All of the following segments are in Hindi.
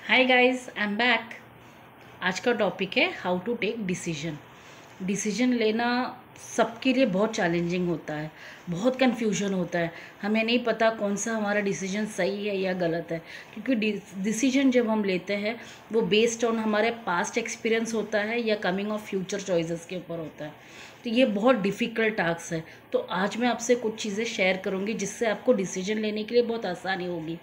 Hi guys, I am back. आज का टॉपिक है how to take decision. Decision लेना सबके लिए बहुत चैलेंजिंग होता है, बहुत कन्फ्यूजन होता है। हमें नहीं पता कौन सा हमारा डिसीजन सही है या गलत है, क्योंकि डिसीजन जब हम लेते हैं वो बेस्ड ऑन हमारे पास्ट एक्सपीरियंस होता है या कमिंग ऑफ फ्यूचर चॉइसेस के ऊपर होता है। तो ये बहुत डिफ़िकल्ट टास्क है। तो आज मैं आपसे कुछ चीज़ें शेयर करूँगी जिससे आपको डिसीजन लेने के लिए बहुत आसानी होगी।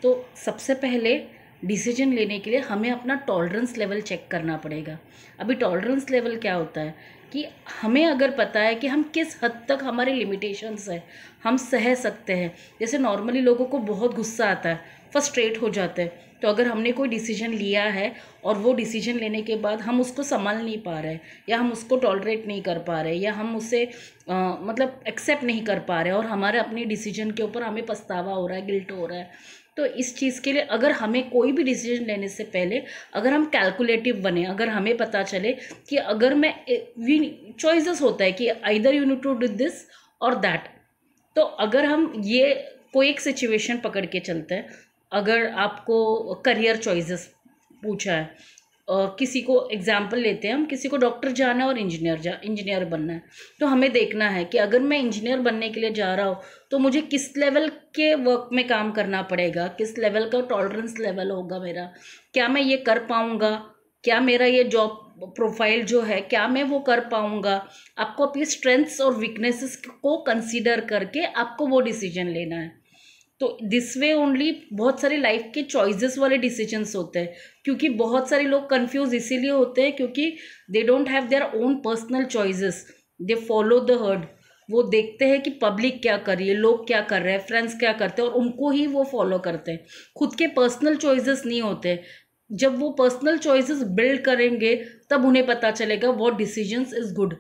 तो सबसे पहले डिसीजन लेने के लिए हमें अपना टॉलरेंस लेवल चेक करना पड़ेगा। अभी टॉलरेंस लेवल क्या होता है कि हमें अगर पता है कि हम किस हद तक हमारे लिमिटेशंस है, हम सह सकते हैं। जैसे नॉर्मली लोगों को बहुत गुस्सा आता है, फ्रस्ट्रेट हो जाते हैं। तो अगर हमने कोई डिसीजन लिया है और वो डिसीजन लेने के बाद हम उसको संभाल नहीं पा रहे, या हम उसको टॉलरेट नहीं कर पा रहे, या हम उसे मतलब एक्सेप्ट नहीं कर पा रहे, और हमारे अपनी डिसीजन के ऊपर हमें पछतावा हो रहा है, गिल्ट हो रहा है, तो इस चीज़ के लिए अगर हमें कोई भी डिसीजन लेने से पहले अगर हम कैलकुलेटिव बने, अगर हमें पता चले कि अगर मैं चॉइसेस होता है कि either you need to do this और दैट। तो अगर हम ये कोई एक सिचुएशन पकड़ के चलते हैं, अगर आपको करियर चॉइसेस पूछा है, किसी को एग्जाम्पल लेते हैं हम, किसी को डॉक्टर जाना है और इंजीनियर बनना है। तो हमें देखना है कि अगर मैं इंजीनियर बनने के लिए जा रहा हूँ तो मुझे किस लेवल के वर्क में काम करना पड़ेगा, किस लेवल का टॉलरेंस लेवल होगा मेरा, क्या मैं ये कर पाऊँगा, क्या मेरा ये जॉब प्रोफाइल जो है क्या मैं वो कर पाऊँगा। आपको अपनी स्ट्रेंथ्स और वीकनेसेस को कंसीडर करके आपको वो डिसीजन लेना है। तो दिस वे ओनली बहुत सारे लाइफ के चॉइसेस वाले डिसीजंस होते हैं, क्योंकि बहुत सारे लोग कंफ्यूज इसीलिए होते हैं क्योंकि they don't have their own personal choices, they follow the heard. वो देखते हैं कि पब्लिक क्या कर रही है, लोग क्या कर रहे हैं, फ्रेंड्स क्या करते हैं, और उनको ही वो फॉलो करते हैं। खुद के पर्सनल चॉइसेस नहीं होते। जब वो पर्सनल चॉइसेस बिल्ड करेंगे तब उन्हें पता चलेगा व्हाट डिसीजंस इज गुड।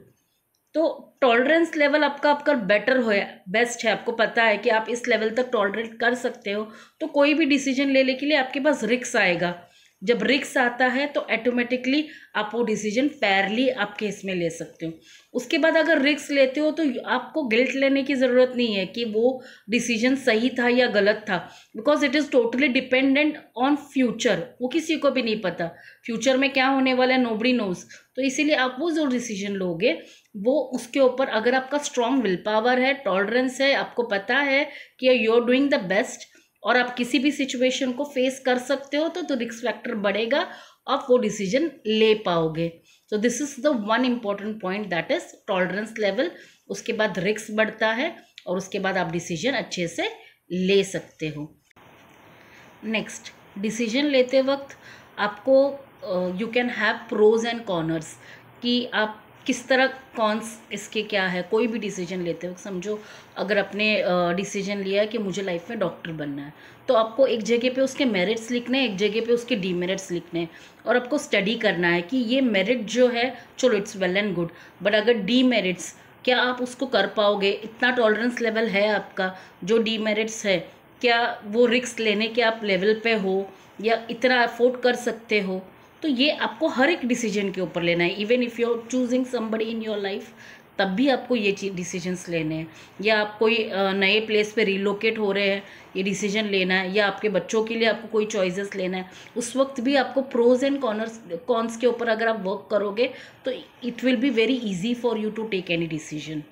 तो टॉलरेंस लेवल आपका आपका बेटर हो, बेस्ट है, आपको पता है कि आप इस लेवल तक टॉलरेट कर सकते हो, तो कोई भी डिसीजन लेने के लिए आपके पास रिस्क आएगा। जब रिस्क आता है तो ऑटोमेटिकली आप वो डिसीजन फेयरली आपके इसमें ले सकते हो। उसके बाद अगर रिस्क लेते हो तो आपको गिल्ट लेने की ज़रूरत नहीं है कि वो डिसीजन सही था या गलत था, because it is totally dependent on future. वो किसी को भी नहीं पता फ्यूचर में क्या होने वाला है, नोबडी नोज। तो इसीलिए आप वो जो डिसीजन लोगे वो उसके ऊपर अगर आपका स्ट्रॉन्ग विल पावर है, टॉलरेंस है, आपको पता है कि you are doing the best और आप किसी भी सिचुएशन को फेस कर सकते हो, तो रिस्क फैक्टर बढ़ेगा, आप वो डिसीजन ले पाओगे। तो this is the one important point, that is tolerance level. उसके बाद रिस्क बढ़ता है और उसके बाद आप डिसीजन अच्छे से ले सकते हो। नेक्स्ट, डिसीजन लेते वक्त आपको you can have pros and corners, कि आप किस तरह कॉन्स इसके क्या है। कोई भी डिसीजन लेते हो, समझो अगर आपने डिसीजन लिया है कि मुझे लाइफ में डॉक्टर बनना है, तो आपको एक जगह पे उसके मेरिट्स लिखने हैं, एक जगह पे उसके डीमेरिट्स लिखने हैं, और आपको स्टडी करना है कि ये मेरिट जो है चलो it's well and good, but अगर डीमेरिट्स क्या आप उसको कर पाओगे, इतना टॉलरेंस लेवल है आपका। जो डीमेरिट्स है क्या वो रिस्क लेने के आप लेवल पे हो, या इतना अफोर्ड कर सकते हो। तो ये आपको हर एक डिसीजन के ऊपर लेना है। Even if you are choosing somebody in your life, तब भी आपको ये डिसीजंस लेने हैं। या आप कोई नए प्लेस पे रिलोकेट हो रहे हैं, ये डिसीजन लेना है, या आपके बच्चों के लिए आपको कोई चॉइसेस लेना है, उस वक्त भी आपको प्रोज एंड कॉन्स के ऊपर अगर आप वर्क करोगे तो it will be very easy for you to take any decision.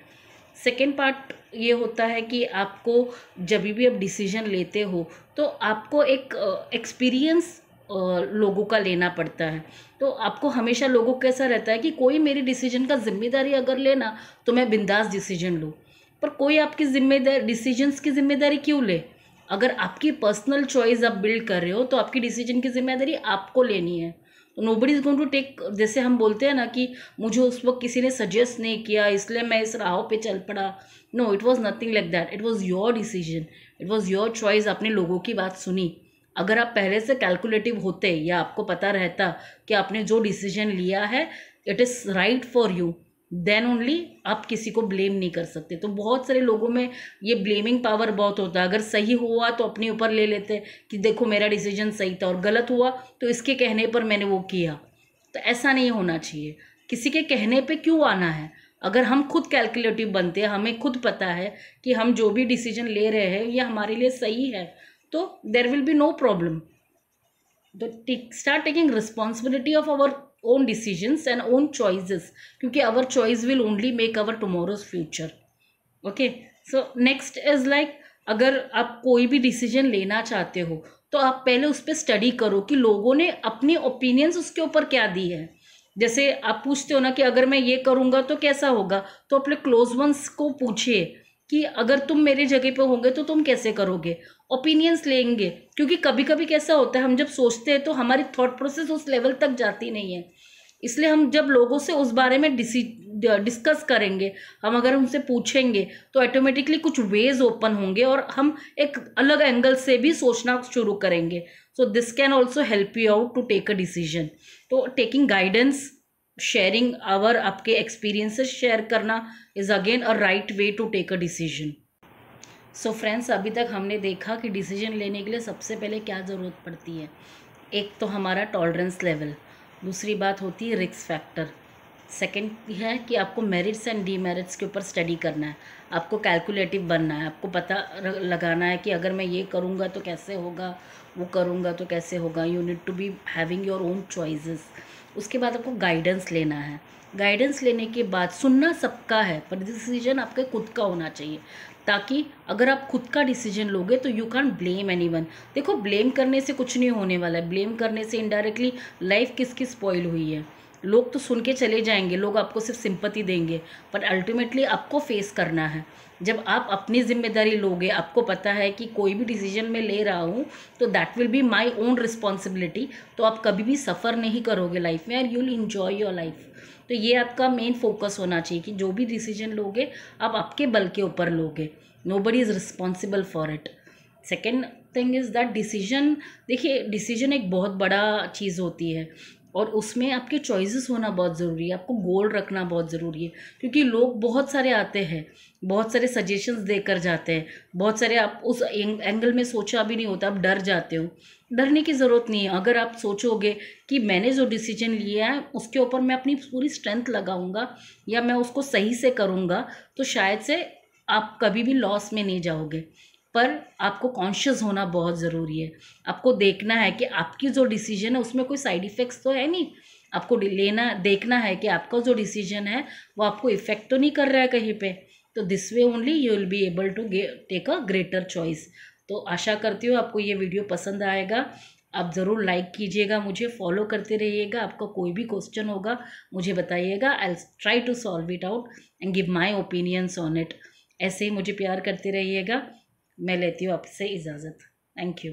Second part ये होता है कि आपको जब भी आप डिसीजन लेते हो तो आपको एक एक्सपीरियंस लोगों का लेना पड़ता है। तो आपको हमेशा लोगों का ऐसा रहता है कि कोई मेरी डिसीजन का जिम्मेदारी अगर लेना तो मैं बिंदास डिसीजन लूँ, पर कोई आपकी जिम्मेदारी डिसीजंस की जिम्मेदारी क्यों ले। अगर आपकी पर्सनल चॉइस आप बिल्ड कर रहे हो तो आपकी डिसीजन की जिम्मेदारी आपको लेनी है। तो nobody is going to take, जैसे हम बोलते हैं ना कि मुझे उस वक्त किसी ने सजेस्ट नहीं किया इसलिए मैं इस राह पे चल पड़ा। No, it was nothing like that, it was your decision, it was your choice. आपने लोगों की बात सुनी। अगर आप पहले से कैलकुलेटिव होते या आपको पता रहता कि आपने जो डिसीजन लिया है it is right for you, then only आप किसी को ब्लेम नहीं कर सकते। तो बहुत सारे लोगों में ये ब्लेमिंग पावर बहुत होता है। अगर सही हुआ तो अपने ऊपर ले लेते कि देखो मेरा डिसीजन सही था, और गलत हुआ तो इसके कहने पर मैंने वो किया। तो ऐसा नहीं होना चाहिए। किसी के कहने पे क्यों आना है। अगर हम खुद कैलकुलेटिव बनते हैं, हमें खुद पता है कि हम जो भी डिसीजन ले रहे हैं ये हमारे लिए सही है, तो there will be no problem. तो start taking responsibility of our own decisions and own choices, क्योंकि our choice will only make our tomorrow's future. Okay, so next is like, अगर आप कोई भी डिसीजन लेना चाहते हो तो आप पहले उस पर स्टडी करो कि लोगों ने अपनी ओपिनियंस उसके ऊपर क्या दी है। जैसे आप पूछते हो ना कि अगर मैं ये करूँगा तो कैसा होगा, तो अपने क्लोज वंस को पूछिए कि अगर तुम मेरे जगह पे होंगे तो तुम कैसे करोगे, ओपिनियंस लेंगे। क्योंकि कभी कभी कैसा होता है, हम जब सोचते हैं तो हमारी थॉट प्रोसेस उस लेवल तक जाती नहीं है, इसलिए हम जब लोगों से उस बारे में डिस्कस करेंगे, हम अगर उनसे पूछेंगे तो ऑटोमेटिकली कुछ वेज ओपन होंगे और हम एक अलग एंगल से भी सोचना शुरू करेंगे। So this can also help you out to take a decision. तो टेकिंग गाइडेंस, शेयरिंग आवर आपके एक्सपीरियंसेस शेयर करना is again a right way to take a decision. So friends, अभी तक हमने देखा कि डिसीजन लेने के लिए सबसे पहले क्या ज़रूरत पड़ती है। एक तो हमारा टॉलरेंस लेवल, दूसरी बात होती है रिस्क फैक्टर, सेकंड है कि आपको मेरिट्स एंड डीमेरिट्स के ऊपर स्टडी करना है, आपको कैलकुलेटिव बनना है, आपको पता लगाना है कि अगर मैं ये करूँगा तो कैसे होगा, वो करूँगा तो कैसे होगा। You need to be having your own choices. उसके बाद आपको गाइडेंस लेना है। गाइडेंस लेने के बाद सुनना सबका है, पर डिसीजन आपका खुद का होना चाहिए, ताकि अगर आप खुद का डिसीजन लोगे तो यू कांट ब्लेम एनीवन। देखो, ब्लेम करने से कुछ नहीं होने वाला है, ब्लेम करने से इनडायरेक्टली लाइफ किसकी स्पॉइल हुई है। लोग तो सुन के चले जाएंगे, लोग आपको सिर्फ सिंपैथी देंगे, पर अल्टीमेटली आपको फेस करना है। जब आप अपनी जिम्मेदारी लोगे, आपको पता है कि कोई भी डिसीजन मैं ले रहा हूँ तो that will be my own responsibility, तो आप कभी भी सफ़र नहीं करोगे लाइफ में, और you will enjoy your life. तो ये आपका मेन फोकस होना चाहिए कि जो भी डिसीजन लोगे आप आपके बल के ऊपर लोगे, nobody is responsible for it. Second thing is that decision, देखिए डिसीजन एक बहुत बड़ा चीज़ होती है और उसमें आपके चॉइसेस होना बहुत ज़रूरी है, आपको गोल रखना बहुत ज़रूरी है। क्योंकि लोग बहुत सारे आते हैं, बहुत सारे सजेशंस देकर जाते हैं, बहुत सारे, आप उस एंगल में सोचा भी नहीं होता, आप डर जाते हो। डरने की ज़रूरत नहीं है। अगर आप सोचोगे कि मैंने जो डिसीजन लिया है उसके ऊपर मैं अपनी पूरी स्ट्रेंथ लगाऊंगा या मैं उसको सही से करूंगा, तो शायद से आप कभी भी लॉस में नहीं जाओगे। पर आपको कॉन्शियस होना बहुत ज़रूरी है। आपको देखना है कि आपकी जो डिसीजन है उसमें कोई साइड इफ़ेक्ट्स तो है नहीं। आपको लेना देखना है कि आपका जो डिसीजन है वो आपको इफ़ेक्ट तो नहीं कर रहा है कहीं पे। तो this way only you will be able to take a greater choice. तो आशा करती हूँ आपको ये वीडियो पसंद आएगा। आप ज़रूर लाइक कीजिएगा, मुझे फॉलो करते रहिएगा। आपका कोई भी क्वेश्चन होगा मुझे बताइएगा, I will try to solve it out and give my opinions on it. ऐसे ही मुझे प्यार करते रहिएगा। मैं लेती हूँ आपसे इजाज़त। Thank you.